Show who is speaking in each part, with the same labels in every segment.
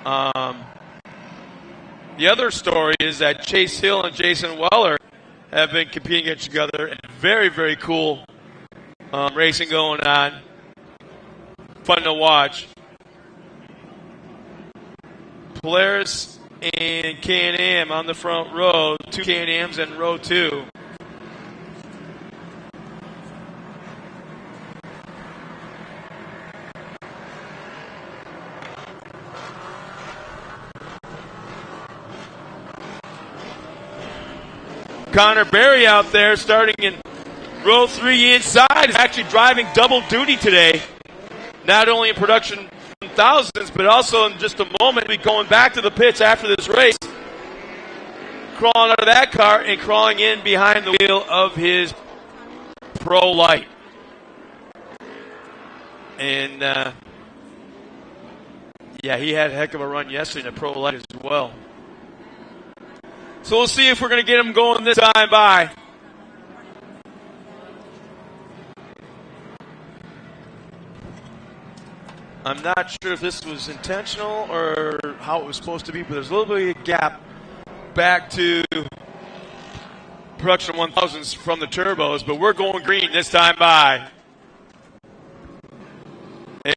Speaker 1: The other story is that Chase Hill and Jason Weller have been competing against each other. And very, very cool racing going on. Fun to watch. Polaris and Can-Am on the front row. 2 Can-Ams in row 2. Connor Berry out there starting in row 3 inside, is actually driving double duty today. Not only in production 1000s, but also in just a moment, we'll be going back to the pits after this race. Crawling out of that car and crawling in behind the wheel of his Pro Light. And, yeah, he had a heck of a run yesterday in the Pro Light as well. So we'll see if we're going to get him going this time by. I'm not sure if this was intentional or how it was supposed to be, but there's a little bit of a gap back to production 1000s from the turbos, but we're going green this time by.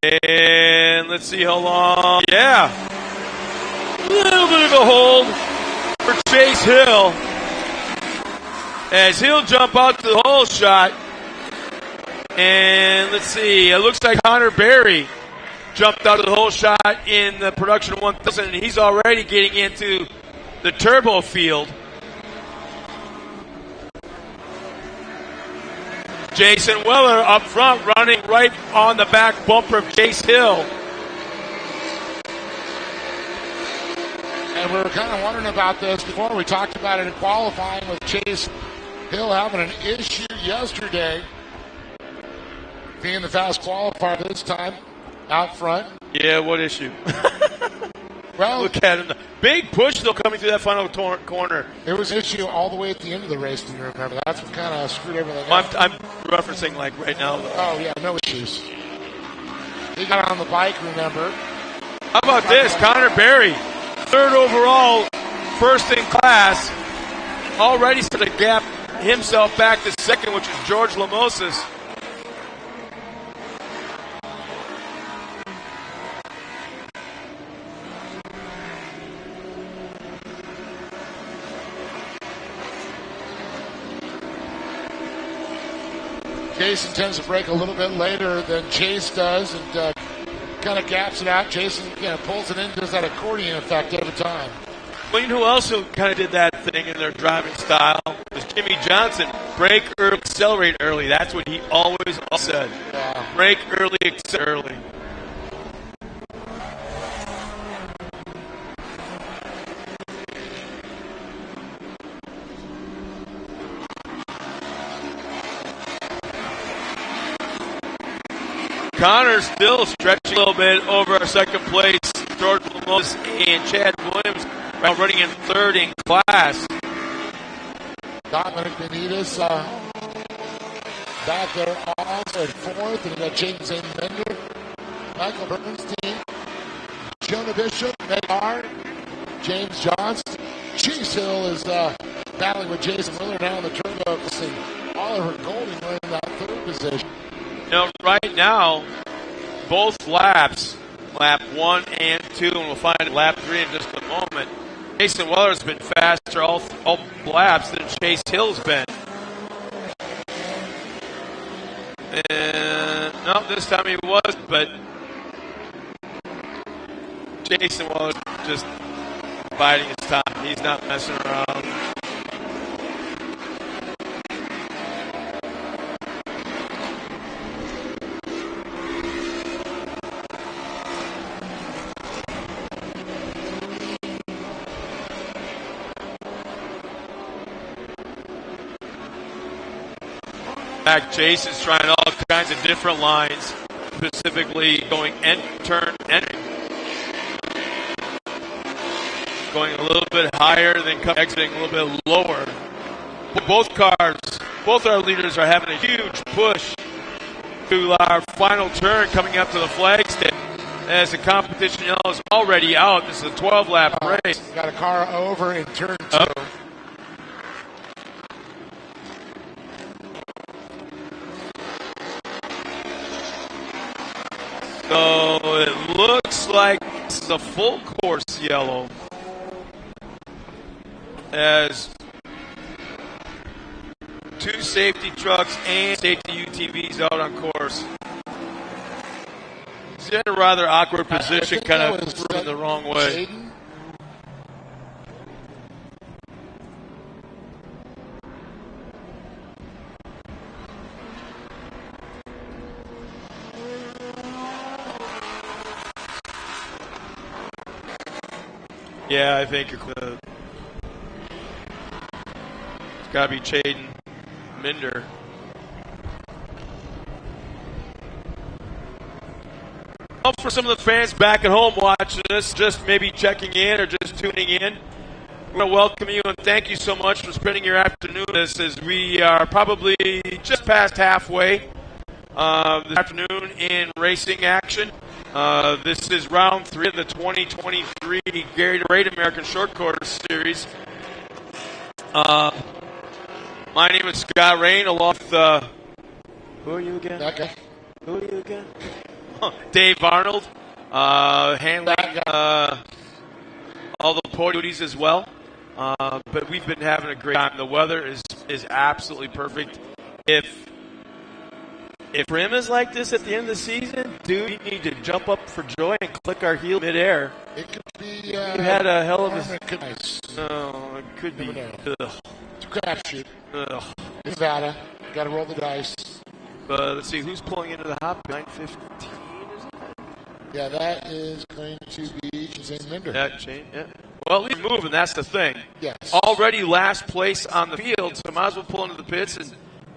Speaker 1: And let's see how long. Yeah. A little bit of a hold for Chase Hill as he'll jump out to the hole shot. And let's see, it looks like Connor Berry jumped out of the hole shot in the production 1000, and he's already getting into the turbo field. Jason Weller up front running right on the back bumper of Chase Hill.
Speaker 2: And we were kind of wondering about this before. We talked about it in qualifying with Chase Hill having an issue yesterday. Being the fast qualifier this time out front.
Speaker 1: Yeah, what issue?
Speaker 2: Well,
Speaker 1: look at him. Big push though coming through that final corner.
Speaker 2: It was an issue all the way at the end of the race, do you remember? That's what kind of screwed everything up.
Speaker 1: I'm referencing like right now.
Speaker 2: Oh, yeah, no issues. He got on the bike, remember.
Speaker 1: How about this? Connor Berry, 3rd overall, first in class, already started to gap himself back to 2nd, which is George Lamosas.
Speaker 2: Jason tends to break a little bit later than Chase does and kind of gaps it out. Jason pulls it in, does that accordion effect every time.
Speaker 1: Well, you know who else who kind of did that thing in their driving style? Was Jimmy Johnson. Brake early, accelerate early. That's what he always said.
Speaker 2: Yeah.
Speaker 1: Brake early, accelerate early. Connor still stretching a little bit over our 2nd place. George Lemos and Chad Williams running in 3rd in class.
Speaker 2: Dominic Benitez back there also at 4th. And we got James A. Bender, Michael Bernstein, Jonah Bishop, Medard, James Johnston. Chase Hill is battling with Jason Miller now in the turbo. And Oliver Golding are in that 3rd position.
Speaker 1: Right now, both laps, lap 1 and 2, and we'll find lap 3 in just a moment. Jason Weller's been faster all laps than Chase Hill's been. And no, this time he was, but Jason Weller's just biding his time. He's not messing around. Jason's trying all kinds of different lines, specifically going turn, going a little bit higher, then exiting a little bit lower. Both our leaders are having a huge push to our final turn coming up to the flag stick. as the competition yellow is already out. This is a 12-lap race.
Speaker 2: Got a car over in turn 2.
Speaker 1: So it looks like this is a full course yellow, as 2 safety trucks and safety UTVs out on course. He's in a rather awkward position, kind of moving the wrong way.
Speaker 2: Jaden?
Speaker 1: Yeah, I think it's got to be Jaden Minder. For some of the fans back at home watching this, just maybe checking in or just tuning in, we want to welcome you and thank you so much for spending your afternoon with us, as we are probably just past halfway this afternoon in racing action. This is round 3 of the 2023 Gatorade American Short Course Series. My name is Scott Rain, along with who are you again?
Speaker 2: That guy.
Speaker 1: Who are you again? Dave Arnold, handling all the podium duties as well. But we've been having a great time. The weather is absolutely perfect. If rim is like this at the end of the season, dude, you need to jump up for joy and click our heel midair.
Speaker 2: It could be.
Speaker 1: You had a hell of a.
Speaker 2: No,
Speaker 1: it could be.
Speaker 2: It's a crapshoot.
Speaker 1: Ugh.
Speaker 2: Nevada. Got to roll the dice.
Speaker 1: Let's see, who's pulling into the hop? 9:15.
Speaker 2: Yeah, that is going to be Zane Minder.
Speaker 1: Yeah. Well, we're moving, that's the thing.
Speaker 2: Yes.
Speaker 1: Already last place on the field, so might as well pull into the pits and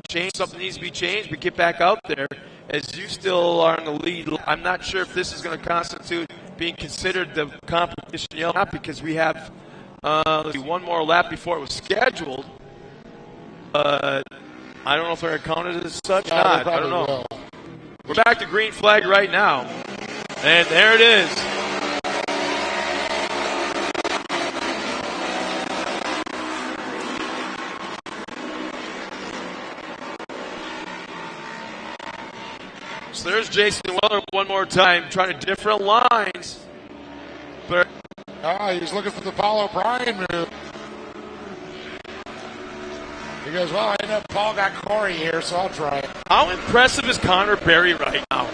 Speaker 1: change something needs to be changed, but get back out there as you still are in the lead. I'm not sure if this is going to constitute being considered the competition yellow, not because we have one more lap before it was scheduled. I don't know if they're counted as such or not. I don't know.
Speaker 2: Will.
Speaker 1: We're back to green flag right now. And there it is. So there's Jason Weller one more time, trying to different lines. But
Speaker 2: he's looking for the Paul O'Brien move. He goes, well, I know Paul got Corey here, so I'll try it.
Speaker 1: How impressive is Connor Berry right now?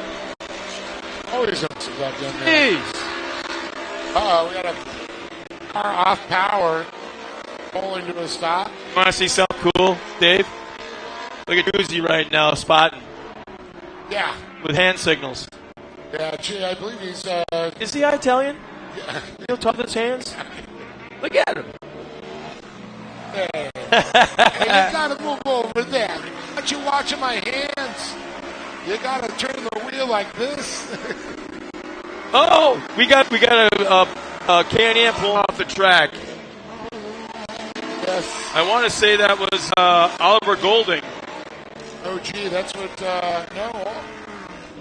Speaker 2: Always impressive that young man.
Speaker 1: Jeez.
Speaker 2: We got a car off power, pulling to a stop.
Speaker 1: Want to see something cool, Dave? Look at Doozy right now, spotting.
Speaker 2: Yeah.
Speaker 1: With hand signals.
Speaker 2: Yeah, I believe he's...
Speaker 1: Is he Italian?
Speaker 2: Yeah.
Speaker 1: He'll talk with his hands? Look at him.
Speaker 2: Hey, you gotta move over there. Why don't you watching my hands? You gotta turn the wheel like this.
Speaker 1: Oh, we got a Can-Am pulling off the track.
Speaker 2: Yes.
Speaker 1: I want to say that was Oliver Golding.
Speaker 2: Oh, gee, that's what. No,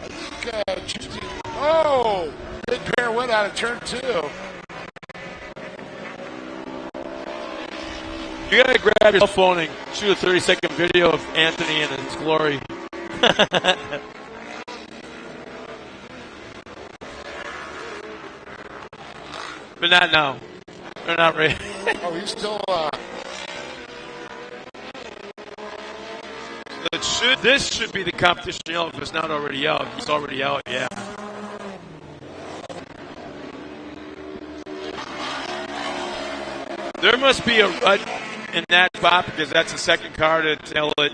Speaker 2: I think. Oh, big pirouette out of turn 2.
Speaker 1: You gotta grab your cell phone and shoot a 30-second video of Anthony in his glory. But not now. They're not ready.
Speaker 2: Oh, he's still.
Speaker 1: This should be the competition yellow if it's not already out. It's already out, yeah. There must be a rut in that spot because that's the second car to tell it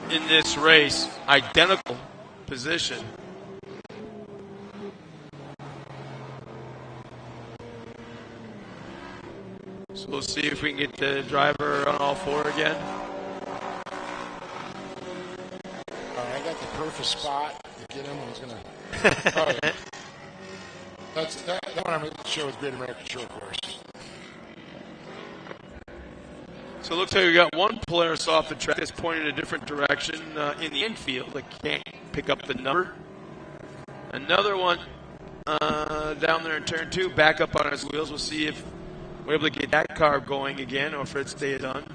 Speaker 1: in this race. Identical position. So we'll see if we can get the driver on all four again.
Speaker 2: All right, I got the perfect spot to get him. He's gonna. Oh, yeah. That one I'm going to show with Great American Short Course.
Speaker 1: So it looks like we got one Polaris off the track that's pointed a different direction in the infield. I can't pick up the number. Another one down there in turn 2, back up on his wheels. We'll see if we're able to get that car going again or if it stays done.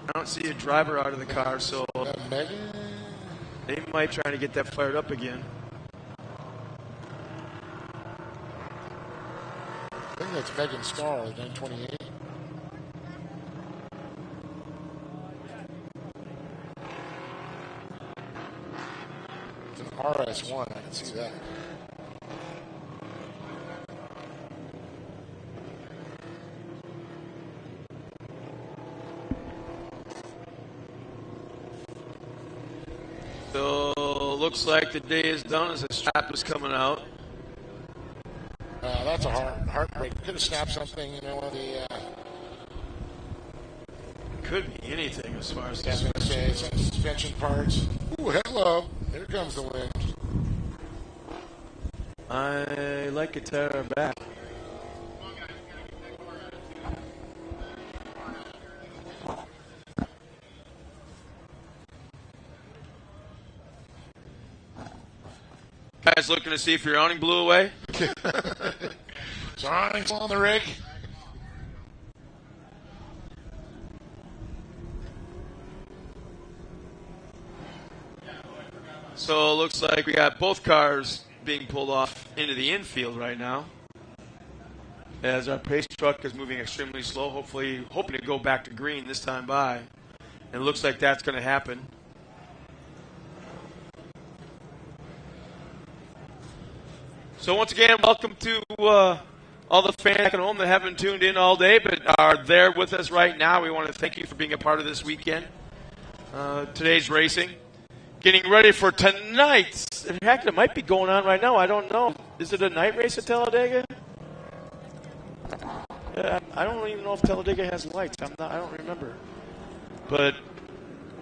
Speaker 1: I don't see a driver out of the car, so they might try to get that fired up again.
Speaker 2: I think that's Megan Starr, 928. It's an RS1, I can see that.
Speaker 1: So, looks like the day is done as the strap is coming out.
Speaker 2: That's a heartbreak. Could have snapped something, one of the...
Speaker 1: Could be anything as far as...
Speaker 2: I was going to say, some suspension parts. Ooh, hello. Here comes the wind.
Speaker 1: I like it to our back. Guys looking to see if your awning blew away?
Speaker 2: So awning's on the rig.
Speaker 1: So it looks like we got both cars being pulled off into the infield right now. As our pace truck is moving extremely slow, hoping to go back to green this time by. And it looks like that's going to happen. So once again, welcome to all the fans back at home that haven't tuned in all day but are there with us right now. We want to thank you for being a part of this weekend. Today's racing. Getting ready for tonight's. Heck, it might be going on right now. I don't know. Is it a night race at Talladega? I don't even know if Talladega has lights. I don't remember. But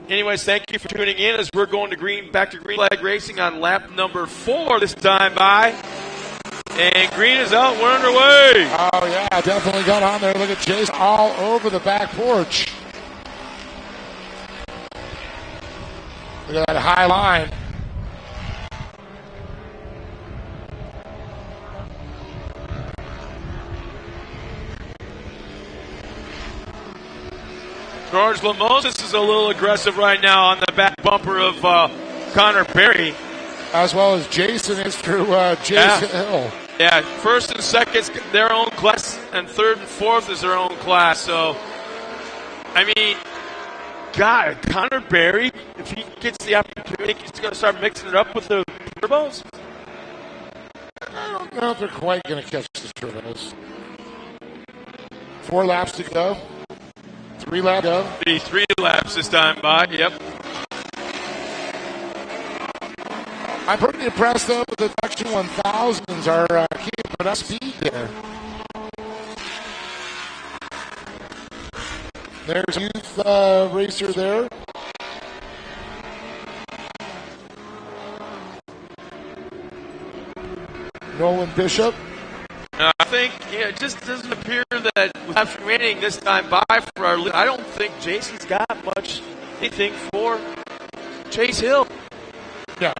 Speaker 1: anyways, thank you for tuning in as we're going to back to green flag racing on lap number 4 this time by. And green is out. We're underway.
Speaker 2: Oh, yeah, definitely got on there. Look at Chase all over the back porch. Look at that high line.
Speaker 1: George Lamosis is a little aggressive right now on the back bumper of Connor Berry.
Speaker 2: As well as Jason is through Jason Hill.
Speaker 1: Yeah, first and second their own class, and third and fourth is their own class. So, I mean, God, Connor Berry, if he gets the opportunity, he's going to start mixing it up with the turbos?
Speaker 2: I don't know if they're quite going to catch the turbos. 4 laps to go. 3 laps to go.
Speaker 1: Be 3 laps this time by, yep.
Speaker 2: I'm pretty impressed, though, with the Faction 1000s are keeping up speed there. There's a youth racer there. Nolan Bishop.
Speaker 1: I think it just doesn't appear that after winning this time by for our lead, I don't think Jason's got much anything for Chase Hill.
Speaker 2: Yeah.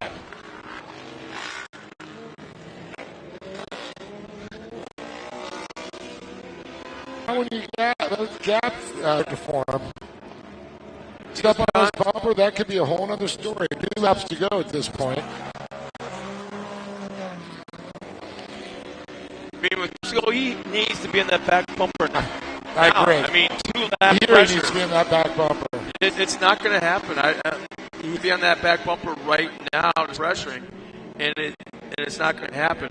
Speaker 2: When you got those gaps to form, step on this bumper, that could be a whole other story. 2 laps to go at this point.
Speaker 1: I mean, with Cisco, he needs to be in that back bumper now.
Speaker 2: I agree.
Speaker 1: I mean, 2 lap
Speaker 2: He
Speaker 1: pressure.
Speaker 2: needs to be in that back bumper.
Speaker 1: It's not going to happen. He'd be on that back bumper right now, pressuring, and it's not going to happen.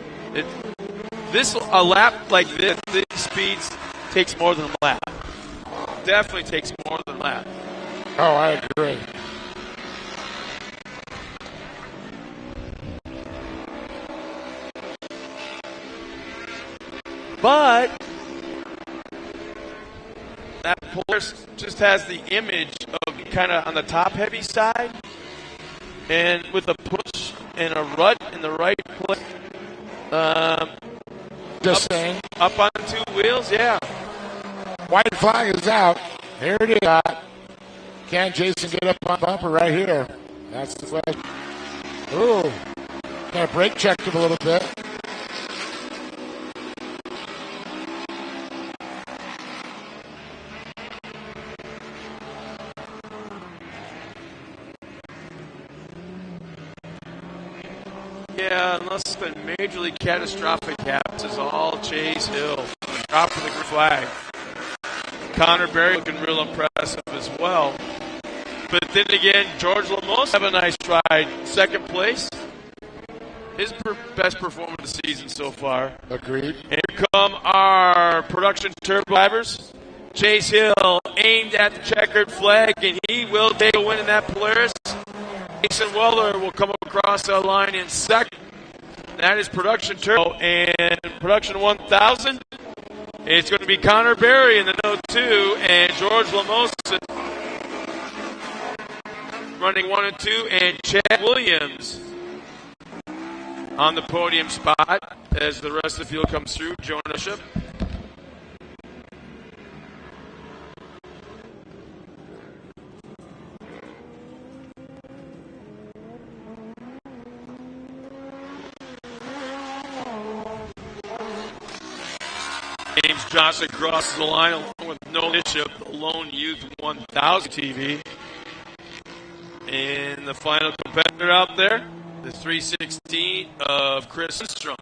Speaker 1: A lap like this speeds takes more than a lap. Definitely takes more than a lap.
Speaker 2: Oh, I agree.
Speaker 1: But that Polaris just has the image of kind of on the top-heavy side, and with a push and a rut in the right place.
Speaker 2: Just saying.
Speaker 1: Up on 2 wheels, yeah.
Speaker 2: White flag is out. Here it is. Can Jason get up on bumper right here? That's the question. Ooh. Kind of brake checked him a little bit.
Speaker 1: Yeah, unless it's been majorly catastrophic happens, is all Chase Hill. Drop for the flag. Connor Berry looking real impressive as well. But then again, George Lemos have a nice ride. Second place. His best performance of the season so far.
Speaker 2: Agreed.
Speaker 1: And here come our production turbo drivers. Chase Hill aimed at the checkered flag, and he will take a win in that Polaris. Jason Weller will come across the line in second. That is production turbo. And production 1000, it's going to be Connor Berry in the note 2, and George Lemos running 1 and 2, and Chad Williams on the podium spot as the rest of the field comes through. Jonah Bishop. James Johnson crosses the line along with Noah Bishop, the Lone Youth 1000 TV. And the final competitor out there, the 316 of Chris Lindstrom.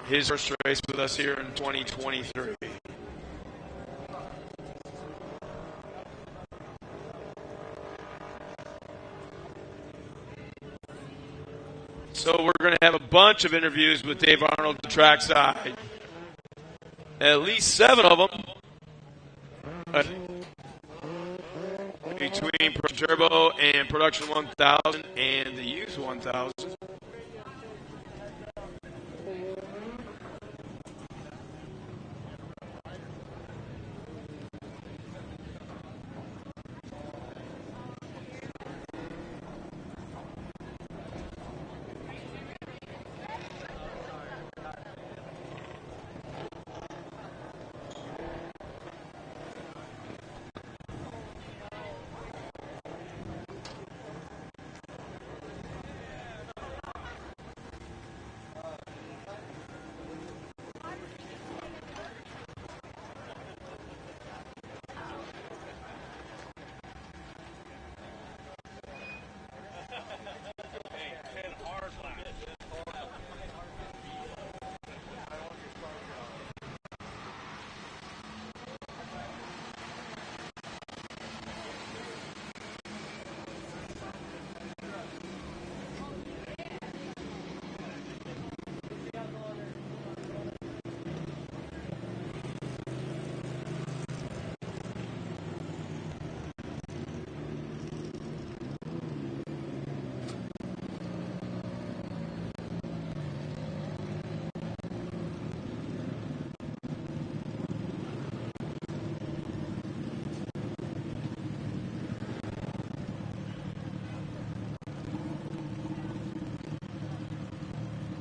Speaker 1: His first race with us here in 2023. So we're going to have a bunch of interviews with Dave Arnold to trackside. At least 7 of them. Between Production Turbo and Production 1000 and the Youth 1000.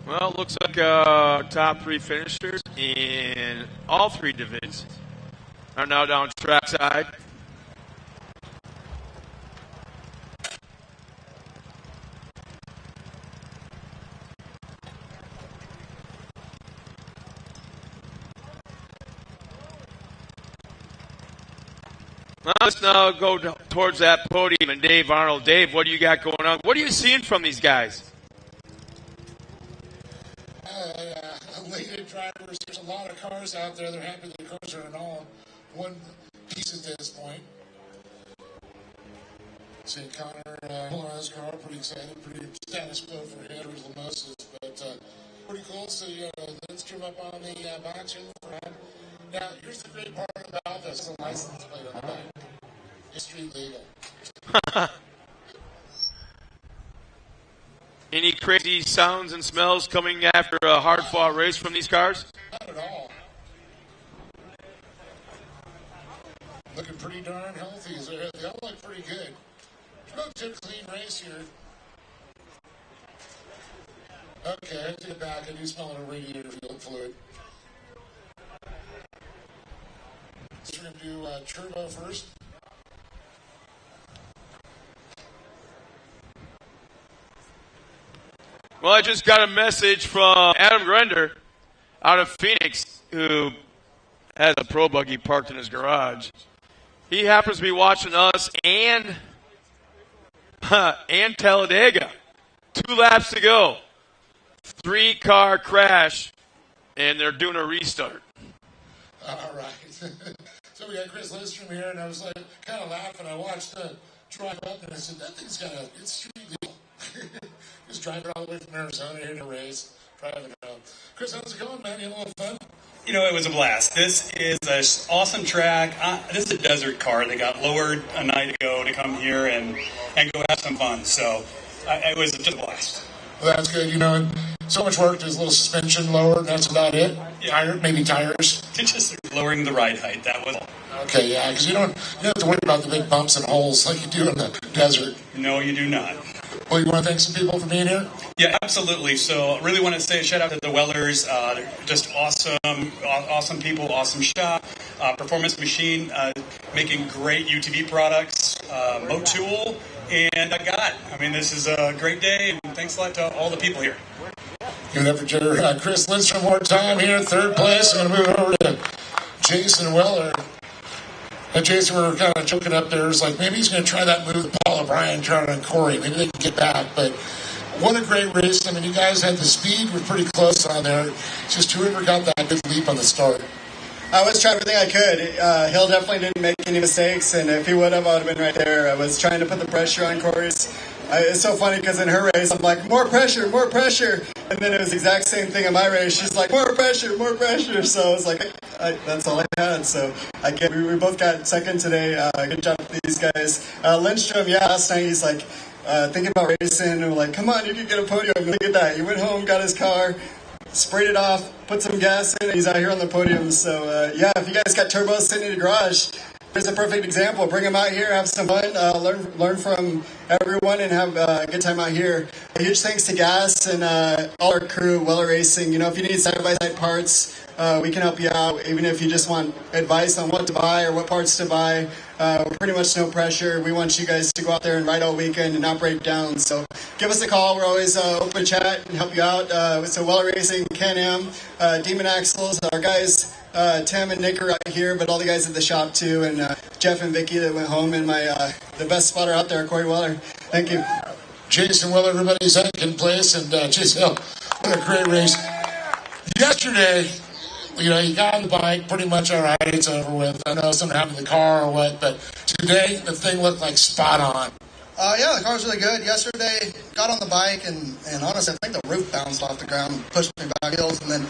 Speaker 1: Well, it looks like top 3 finishers in all 3 divisions are now down trackside. Well, let's now go towards that podium and Dave Arnold. Dave, what do you got going on? What are you seeing from these guys?
Speaker 2: Elated drivers. There's a lot of cars out there. They're happy the cars are in all one piece at this point. See Connor pulling on his car, pretty excited, pretty status quo for him, Lemos's, but pretty cool. So let's trim up on the box in the front. Now, here's the great part about this: the license plate on the back. It's street legal.
Speaker 1: Any crazy sounds and smells coming after a hard-fought race from these cars?
Speaker 2: Not at all. Looking pretty darn healthy. They all look pretty good. Relatively clean race here. Okay, I have to get back. I do smell a radiator fluid. So we're going to do turbo first.
Speaker 1: Well, I just got a message from Adam Grender out of Phoenix, who has a pro buggy parked in his garage. He happens to be watching us and Talladega. 2 laps to go. 3-car crash, and they're doing a restart.
Speaker 2: All right. So we got Chris Lindstrom here, and I was like kind of laughing. I watched the drive up, and I said, that thing's got it's street legal. Just driving all the way from Arizona here to race, driving it up. Chris, how's it going, man? You having a little fun?
Speaker 3: You know, it was a blast. This is an awesome track. This is a desert car. They got lowered a night ago to come here and go have some fun. So it was just a blast.
Speaker 2: Well, that's good. You know, and so much work. There's a little suspension lowered, and that's about it.
Speaker 3: Yeah.
Speaker 2: Maybe tires.
Speaker 3: Just lowering the ride height. That was all.
Speaker 2: Okay, yeah, because you don't have to worry about the big bumps and holes like you do in the desert.
Speaker 3: No, you do not.
Speaker 2: Well, you want to thank some people for being here?
Speaker 3: Yeah, absolutely. So I really want to say a shout out to the Wellers. They're just awesome people, awesome shop. Performance Machine, making great UTV products. Motul, and I mean, this is a great day, and thanks a lot to all the people here.
Speaker 2: Give it up for Chris Lindstrom one more time here, 3rd place. I'm going to move over to Jason Weller. And Jason, we were kind of joking up there. It's like, maybe he's going to try that move that Paul O'Brien tried on Corey. Maybe they can get back. But what a great race. I mean, you guys had the speed. We're pretty close on there. It's just whoever got that big leap on the start.
Speaker 4: I was trying everything I could. Hill definitely didn't make any mistakes, and if he would have, I would have been right there. I was trying to put the pressure on Corey's. It's so funny because in her race, I'm like, more pressure. And then it was the exact same thing in my race. She's like, more pressure. So I was like, that's all I had. So we both got second today. Good job with these guys. Lindstrom, last night he's like thinking about racing. And we're like, come on, you can get a podium. Look at that. He went home, got his car, sprayed it off, put some gas in it. He's out here on the podium. So, if you guys got turbos sitting in the garage, here's a perfect example. Bring them out here, have some fun, learn from everyone, and have a good time out here. A huge thanks to Gas and all our crew, Weller Racing. You know, if you need side-by-side parts, we can help you out. Even if you just want advice on what to buy or what parts to buy, we're pretty much no pressure. We want you guys to go out there and ride all weekend and not break down. So give us a call. We're always open to chat and help you out. So Weller Racing, Can-Am, Demon Axles, our guys. Tim and Nick are out here, but all the guys at the shop too, and Jeff and Vicky that went home, and the best spotter out there, Corey Weller. Thank you.
Speaker 2: Jason Weller, everybody's second place, and Jason Hill, what a great race. Yesterday, you know, you got on the bike, pretty much all right, it's over with. I know something happened to the car or what, but today the thing looked like spot on.
Speaker 4: The car was really good. Yesterday, got on the bike, and honestly, I think the roof bounced off the ground and pushed me back hills, and then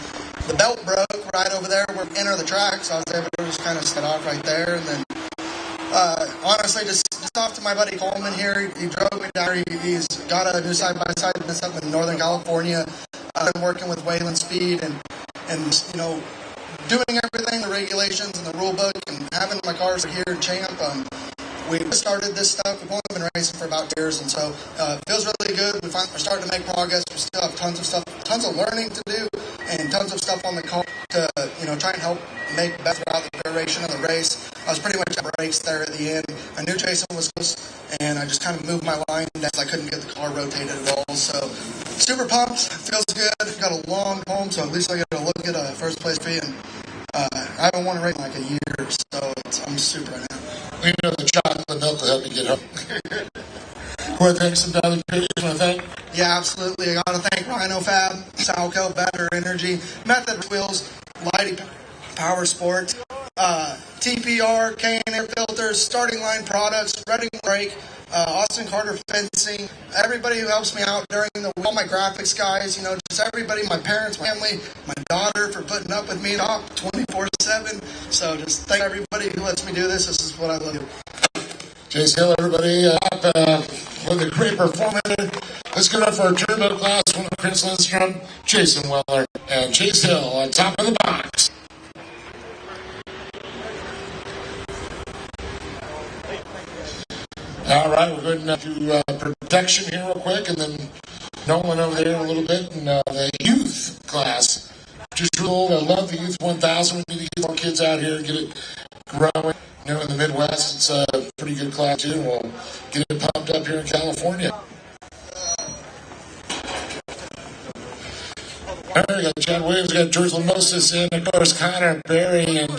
Speaker 4: the belt broke right over there where we enter the track, so I was able to just kind of set off right there, and then honestly, just off to my buddy Coleman here. He drove me down. He's got a new side-by-side that's up in Northern California. I've been working with Wayland Speed and you know, doing everything, the regulations and the rule book, and having my cars here in Champ. We started this stuff. We've only been racing for about 2 years, and so it feels really good. We're starting to make progress. We still have tons of learning to do, and tons of stuff on the car to try and help make better throughout the duration of the race. I was pretty much at brakes there at the end. I knew Jason was close, and I just kind of moved my line as I couldn't get the car rotated at all. So super pumped. Feels good. Got a long home, so at least I get to look at a first place fee, and I haven't won a race in like a year, so I'm super right now.
Speaker 2: You know, the chocolate milk will help you get home. Want to thank some Valley creators? Want to thank?
Speaker 4: Yeah, absolutely. I got to thank Rhino Fab, Salco, Better Energy, Method Wheels, Lighty Power Sports, TPR, K&Air Filters, Starting Line Products, Reading Brake, Austin Carter Fencing, everybody who helps me out during all my graphics guys, just everybody, my parents, my family, my daughter for putting up with me 24/7. So just thank everybody who lets me do this. This is what I love.
Speaker 2: Jason Hill, everybody, with a great performance. Let's give it up for our turbo class, one of Chris Lindstrom, Jason Weller, and Chase Hill on top of the box. All right, we're going to do protection here real quick, and then Nolan over there in a little bit, and the youth class. Just cool. I love the Youth 1000. We need to get more kids out here and get it growing. In the Midwest, it's a pretty good class, too. We'll get it pumped up here in California. We got Chad Williams, we got George Lamosis, and of course Connor Berry. And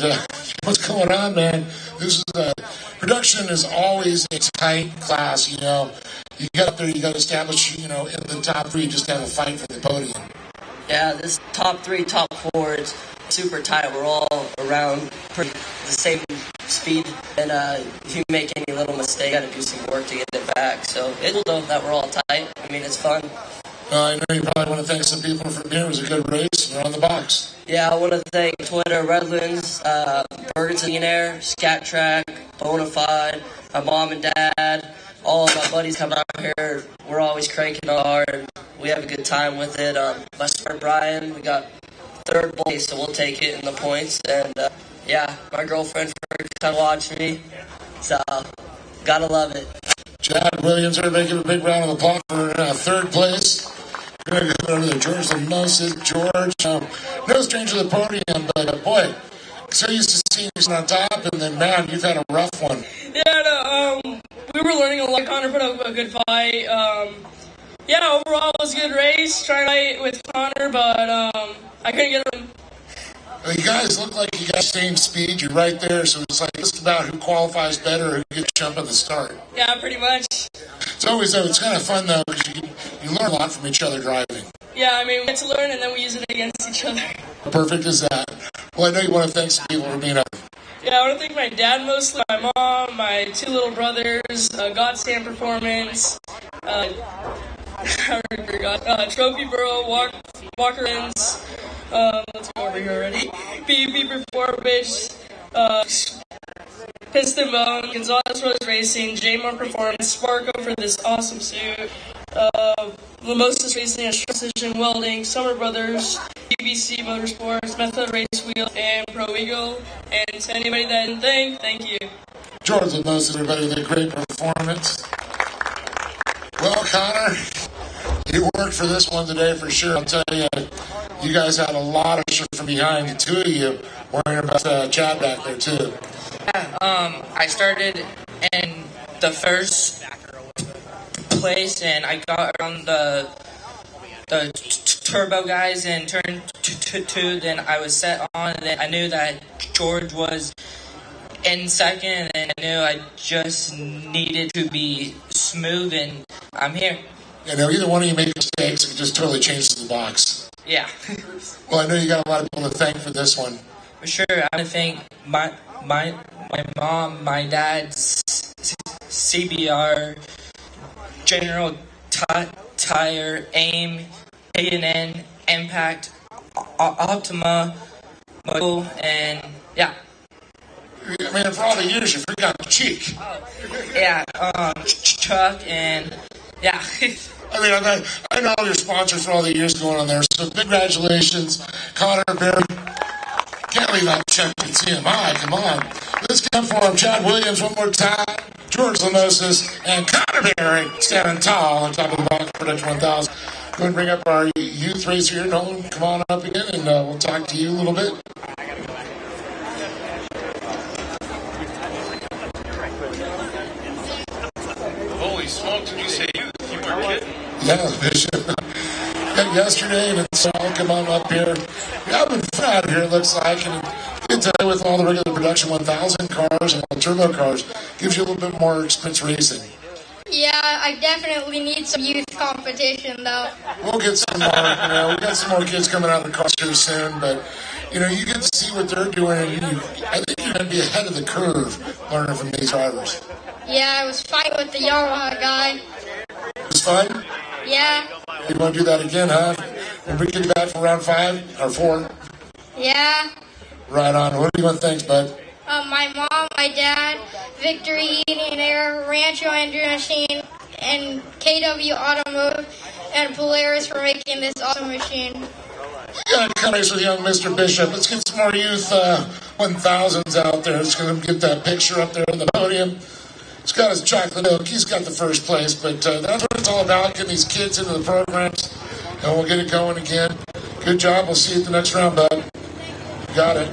Speaker 2: what's going on, man? This is production is always a tight class. You know, you get up there, you got to establish, you know, in the top three, just have a fight for the podium.
Speaker 5: Yeah, this top three, top four is super tight. We're all around pretty the same speed, and if you make any little mistake, you got to do some work to get it back. So it's cool though that we're all tight. I mean, it's fun.
Speaker 2: I know you probably want to thank some people for being here. It was a good race. We're on the box.
Speaker 5: Yeah, I want to thank Twitter, Redlands, Bergen's Millionaire, Scat Track, Bonafide, my mom and dad, all of my buddies come out here. We're always cranking hard. We have a good time with it. My son Brian, we got third place, so we'll take it in the points. And yeah, my girlfriend for come watch me. So gotta love it.
Speaker 2: Chad Williams, everybody give a big round of applause for third place. We're going to go to the George Lamosis. George, no stranger to the podium, but boy, so used to seeing you on top, and then man, you've had a rough one.
Speaker 6: Yeah, no, we were learning a lot. Connor put up a good fight. Yeah, overall it was a good race. Trying to fight with Connor, but I couldn't get him.
Speaker 2: Well, you guys look like you got the same speed. You're right there, so it's like just about who qualifies better, who gets jump at the start.
Speaker 6: Yeah, pretty much.
Speaker 2: It's kind of fun though, because you learn a lot from each other driving.
Speaker 6: Yeah, I mean, we get to learn and then we use it against each other.
Speaker 2: Perfect as that. Well, I know you want to thank some people for being up.
Speaker 6: Yeah, I want to thank my dad mostly, my mom, my two little brothers, Godstand Performance, I already forgot, Trophy Borough, Walker Ends, let's go over here already, PvP Performance, Piston Bone, Gonzalez Rose Racing, J-Mar Performance, Sparko for this awesome suit, Lamosis Racing, Precision Welding, Summer Brothers, BBC Motorsports, Method Race Wheel, and Pro Eagle. And to anybody that didn't thank you.
Speaker 2: George Lamosis, everybody, did a great performance. Well, Connor, you worked for this one today for sure. I'll tell you, you guys had a lot of shit from behind. The two of you worrying about Chad back there too.
Speaker 7: Yeah, I started in the first place, and I got around the turbo guys and turned two. Then I was set on, and then I knew that George was in second, and I knew I just needed to be smooth, and I'm here.
Speaker 2: You know, either one of you make mistakes, it just totally changes the box.
Speaker 7: Yeah.
Speaker 2: Well, I know you got a lot of people to thank for this one.
Speaker 7: For sure, I want to thank my mom, my dad's CBR, General Tire, AIM, A&N, Impact, Optima, Mobil, and yeah.
Speaker 2: I mean, for all the years, you forgot the cheek.
Speaker 7: Yeah, Chuck, and yeah.
Speaker 2: I mean, I know all your sponsors for all the years going on there, so congratulations, Connor Berry. Can't leave out Chuck and CMI, come on. Let's get for him, Chad Williams one more time, George Lamosis, and Connor Berry standing tall on top of the box Production 1000. Go ahead and bring up our youth racer here, Nolan. Come on up again, and we'll talk to you a little bit.
Speaker 1: Holy smokes, did you say you weren't kidding?
Speaker 2: Yeah, Bishop. Yesterday, and it's all come on up here. We're having fun out here, it looks like, and today with all the regular production 1000 cars and all the turbo cars, gives you a little bit more experience racing.
Speaker 8: Yeah, I definitely need some youth competition, though.
Speaker 2: We'll get some more, we got some more kids coming out of the cars here soon, but, you get to see what they're doing, and I think you're going to be ahead of the curve learning from these drivers.
Speaker 8: Yeah, I was fighting with the Yamaha guy.
Speaker 2: It was fun?
Speaker 8: Yeah.
Speaker 2: You want to do that again, huh? When we get back for round 5 or 4?
Speaker 8: Yeah.
Speaker 2: Right on. What do you want to thank, bud?
Speaker 8: My mom, my dad, Victory Heating and Air, Rancho Andrew Machine, and KW Automotive, and Polaris for making this awesome machine.
Speaker 2: You got to come race with young Mr. Bishop. Let's get some more youth 1000s out there. Let's get that picture up there on the podium. He's got his chocolate milk. He's got the first place. But that's what it's all about, getting these kids into the programs. And we'll get it going again. Good job. We'll see you at the next round, bud. Got it.